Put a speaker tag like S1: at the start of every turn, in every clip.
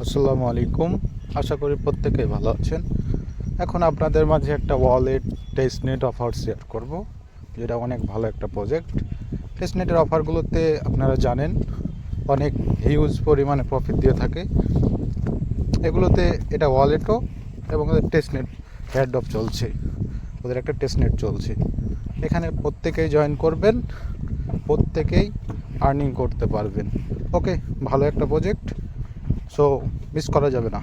S1: আসসালামু আলাইকুম। আশা করি প্রত্যেকেই ভালো আছেন। এখন আপনাদের মাঝে একটা ওয়ালেট টেস্টনেট অফার শেয়ার করব, যেটা অনেক ভালো একটা প্রজেক্ট। টেস্টনেটের অফারগুলোতে আপনারা জানেন অনেক হিউজ পরিমাণে প্রফিট দিয়ে থাকে। এগুলোতে এটা ওয়ালেটও এবং ওদের টেস্টনেট হেড অফ চলছে, ওদের একটা টেস্টনেট চলছে। এখানে প্রত্যেকেই জয়েন করবেন, প্রত্যেকেই আর্নিং করতে পারবেন। ওকে, ভালো একটা প্রজেক্ট, সো মিস করা যাবে না।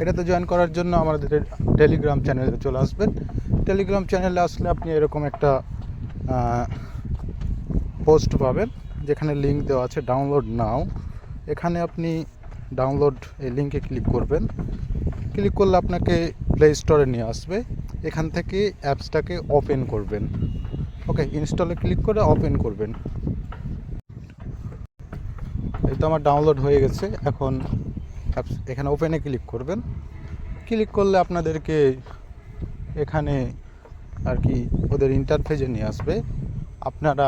S1: এটাতে জয়েন করার জন্য আমাদের টেলিগ্রাম চ্যানেলে চলে আসবেন। টেলিগ্রাম চ্যানেলে আসলে আপনি এরকম একটা পোস্ট পাবেন যেখানে লিঙ্ক দেওয়া আছে ডাউনলোড নাও। এখানে আপনি ডাউনলোড এই লিঙ্কে ক্লিক করবেন। ক্লিক করলে আপনাকে প্লে স্টোরে নিয়ে আসবে। এখান থেকে অ্যাপসটাকে ওপেন করবেন। ওকে, ইনস্টলে ক্লিক করে ওপেন করবেন। এই তো আমার ডাউনলোড হয়ে গেছে। এখন অ্যাপস এখানে ওপেনে ক্লিক করবেন। ক্লিক করলে আপনাদেরকে এখানে আর কি ওদের ইন্টারফেসে নিয়ে আসবে। আপনারা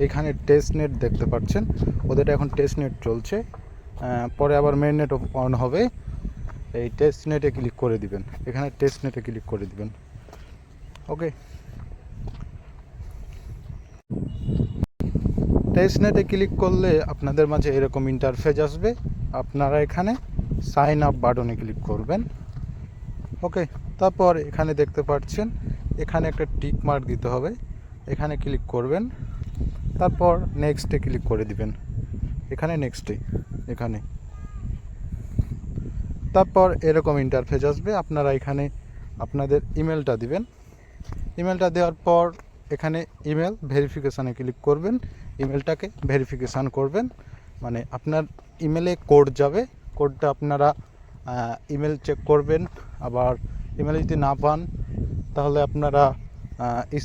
S1: এখানে টেস্টনেট দেখতে পাচ্ছেন, ওদের এখন টেস্টনেট চলছে। পরে আবার মেইন নেট অন হবে। এই টেস্টনেটে ক্লিক করে দিবেন, এখানে টেস্টনেটে ক্লিক করে দিবেন। ওকে, টেস্টনেটে ক্লিক করলে আপনাদের মাঝে এরকম ইন্টারফেস আসবে। আপনারা এখানে সাইন আপ বাটনে ক্লিক করবেন। ওকে, তারপর এখানে দেখতে পাচ্ছেন এখানে একটা টিক মার্ক দিতে হবে, এখানে ক্লিক করবেন। তারপর নেক্সটে ক্লিক করে দিবেন, এখানে নেক্সটে এখানে। তারপর এরকম ইন্টারফেস আসবে। আপনারা এখানে আপনাদের ইমেলটা দিবেন। ইমেলটা দেওয়ার পর এখানে ইমেল ভেরিফিকেশানে ক্লিক করবেন। ইমেলটাকে ভেরিফিকেশান করবেন, মানে আপনার ইমেলে কোড যাবে। কোডটা আপনারা ইমেল চেক করবেন। আবার ইমেল যদি না পান তাহলে আপনারা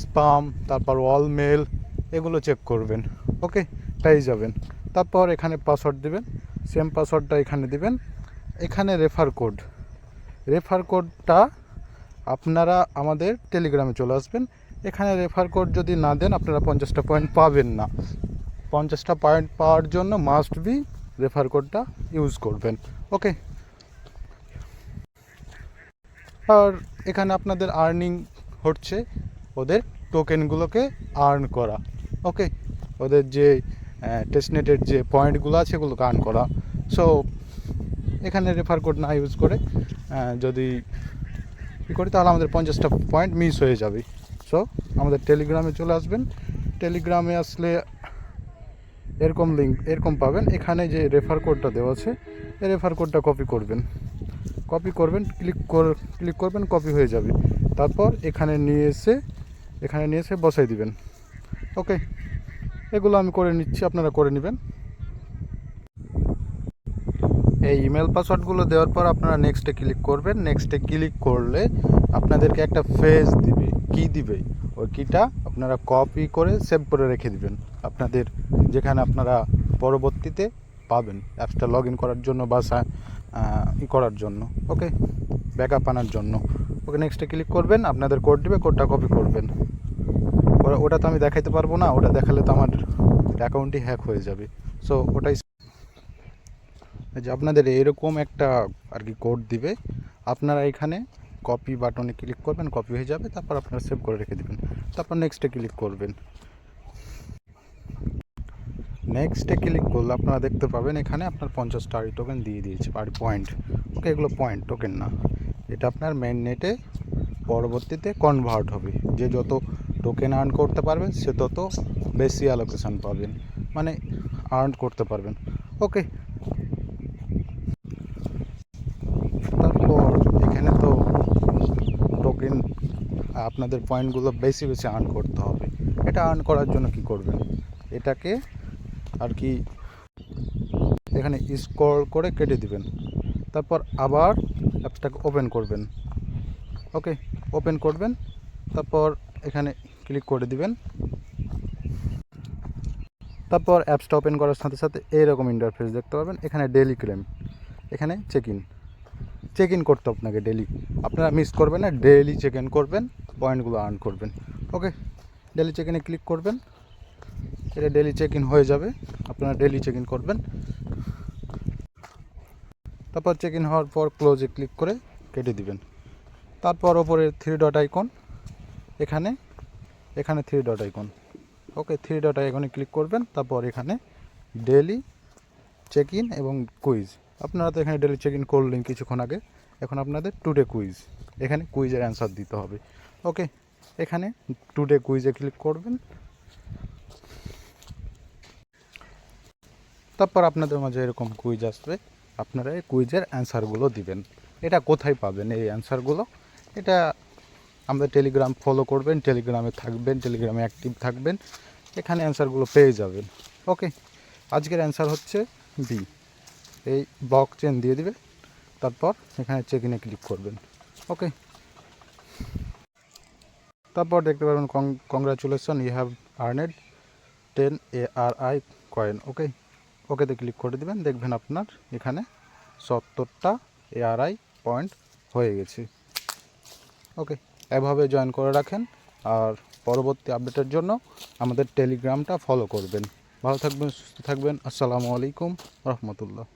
S1: স্পাম, তারপর অল মেল, এগুলো চেক করবেন। ওকে, পেয়ে যাবেন। তারপর এখানে পাসওয়ার্ড দিবেন, সেম পাসওয়ার্ডটা এখানে দিবেন। এখানে রেফার কোডটা আপনারা আমাদের টেলিগ্রামে চলে আসবেন। এখানে রেফার কোড যদি না দেন আপনারা 50টা পয়েন্ট পাবেন না। 50টা পয়েন্ট পাওয়ার জন্য মাস্ট বি রেফার কোডটা ইউজ করবেন। ওকে, আর এখানে আপনাদের আর্নিং হচ্ছে ওদের টোকেনগুলোকে আর্ন করা। ওকে, ওদের যে টেস্টনেটের যে পয়েন্টগুলো আছে এগুলোকে আর্ন করা। সো এখানে রেফার কোড না ইউজ করে যদি কী করি তাহলে আমাদের 50টা পয়েন্ট মিস হয়ে যাবে। সো আমাদের টেলিগ্রামে চলে আসবেন। টেলিগ্রামে আসলে এরকম লিঙ্ক এরকম পাবেন। এখানে যে রেফার কোডটা দেওয়া আছে এই রেফার কোডটা কপি করবেন, ক্লিক করবেন, কপি হয়ে যাবে। তারপর এখানে নিয়ে এসে বসাই দিবেন। ওকে, এগুলো আমি করে নিচ্ছি, আপনারা করে নেবেন। এই ইমেল পাসওয়ার্ডগুলো দেওয়ার পর আপনারা নেক্সটে ক্লিক করবেন। নেক্সটে ক্লিক করলে আপনাদেরকে একটা ফেজ দিবে, কি দিবে, ওই কিটা আপনারা কপি করে সেভ করে রেখে দিবেন আপনাদের যেখানে আপনারা পরবর্তীতে পাবেন অ্যাপসটা লগ ইন করার জন্য বা করার জন্য। ওকে, ব্যাকআপ আনার জন্য। ওকে, নেক্সটে ক্লিক করবেন, আপনাদের কোড দিবে, কোডটা কপি করবেন। ওটা তো আমি দেখাইতে পারবো না, ওটা দেখালে তো আমার অ্যাকাউন্টই হ্যাক হয়ে যাবে। সো ওটাই যে আপনাদের এরকম একটা আর কি কোড দিবে, আপনারা এখানে কপি বাটনে ক্লিক করবেন, কপি হয়ে যাবে। তারপর আপনারা সেভ করে রেখে দেবেন। তারপর নেক্সটে ক্লিক করবেন। নেক্সটে ক্লিক করলে আপনারা দেখতে পাবেন এখানে আপনার 50টা আরি টোকেন দিয়ে দিয়েছে, আর পয়েন্ট। ওকে, এগুলো পয়েন্ট, টোকেন না। এটা আপনার মেইন নেটে পরবর্তীতে কনভার্ট হবে। যে যত টোকেন আর্ন করতে পারবেন সে তত বেশি অ্যালোকেশান পাবেন, মানে আর্ন করতে পারবেন। ওকে, তারপর এখানে তো টোকেন আপনাদের পয়েন্টগুলো বেশি বেশি আর্ন করতে হবে। এটা আর্ন করার জন্য কি করবেন, এটাকে আর কি এখানে স্ক্রল করে কেটে দিবেন। তারপর আবার অ্যাপসটাকে ওপেন করবেন। ওকে, ওপেন করবেন, তারপর এখানে ক্লিক করে দিবেন। তারপর অ্যাপসটা ওপেন করার সাথে সাথে এইরকম ইন্টারফেস দেখতে পাবেন। এখানে ডেলি ক্লেম, এখানে চেক ইন করতে আপনাকে ডেলি, আপনারা মিস করবেন না, ডেলি চেক ইন করবেন, পয়েন্টগুলো আর্ন করবেন। ওকে, ডেলি চেক ইনে ক্লিক করবেন, এটা ডেলি চেক ইন হয়ে যাবে। আপনারা ডেলি চেক ইন করবেন। তারপর চেক ইন হওয়ার পর ক্লোজে ক্লিক করে কেটে দিবেন। তারপর ওপরে 3 ডট আইকন, এখানে এখানে 3 ডট আইকন, ওকে 3 ডট আইকনে ক্লিক করবেন। তারপর এখানে ডেলি চেক ইন এবং কুইজ, আপনারা তো এখানে ডেলি চেক ইন করলেন কিছুক্ষণ আগে, এখন আপনাদের টুডে কুইজ, এখানে কুইজের অ্যান্সার দিতে হবে। ওকে, এখানে টুডে কুইজে ক্লিক করবেন। তারপর আপনাদের মাঝে এরকম কুইজ আসবে, আপনারা এই কুইজের অ্যান্সারগুলো দিবেন। এটা কোথায় পাবেন এই অ্যান্সারগুলো? এটা আমাদের টেলিগ্রাম ফলো করবেন, টেলিগ্রামে থাকবেন, টেলিগ্রামে অ্যাক্টিভ থাকবেন, এখানে অ্যান্সারগুলো পেয়ে যাবেন। ওকে, আজকের অ্যান্সার হচ্ছে বি, এই ব্লক চেন দিয়ে দিবে, তারপর এখানে চেক ইনে ক্লিক করবেন। ওকে, তারপর দেখতে পারবেন congratulation, you have earned 10 ARI coin. Okay, ওকেতে ক্লিক করে দিবেন, দেখবেন আপনার এখানে 70টা ARI পয়েন্ট হয়ে গেছে। ওকে, এভাবে জয়েন করে রাখেন, আর পরবর্তী আপডেটের জন্য আমাদের টেলিগ্রামটা ফলো করবেন। ভালো থাকবেন, সুস্থ থাকবেন। আসসালামু আলাইকুম রহমতুল্লাহ।